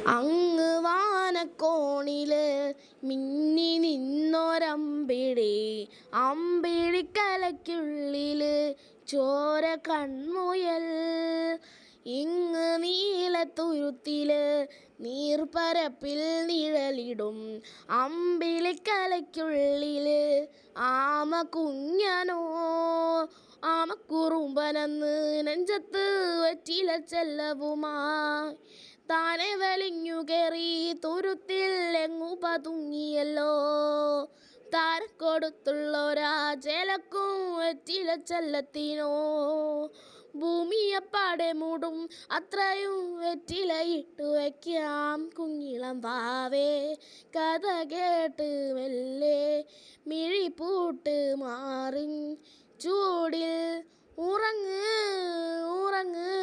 അങ്ങ് വാനക്കോണില് മിന്നി നിന്നൊരമ്പിളി, അമ്പിളിക്കലയ്ക്കുള്ളില് ചോര കൺമുയൽ. ഇങ്ങ് നീലത്തുരുത്തില് നീർപ്പരപ്പിൽ നിഴലിടും, അമ്പിളിക്കലയ്ക്കുള്ളില് ആമ കുഞ്ഞനോ. ആമക്കുറുമ്പനെന്ന് നെഞ്ചത്ത് വെറ്റില ചെല്ലവുമായി താനെ വലിഞ്ഞു കയറി തുരുത്തിൽ എങ്ങു പതുങ്ങിയല്ലോ. താരം കൊടുത്തുള്ളൊരാ ചേലക്കും വെറ്റില ചെല്ലത്തിനോ. ഭൂമിയപ്പാടെ മൂടും അത്രയും വെറ്റിലയിട്ടു വയ്ക്കാം കുഞ്ഞിളം വാവേ. കഥ കേട്ട് മെല്ലെ മിഴിപ്പൂട്ട് മാറിൻ ചൂടിൽ ഉറങ്ങ് ഉറങ്ങ്.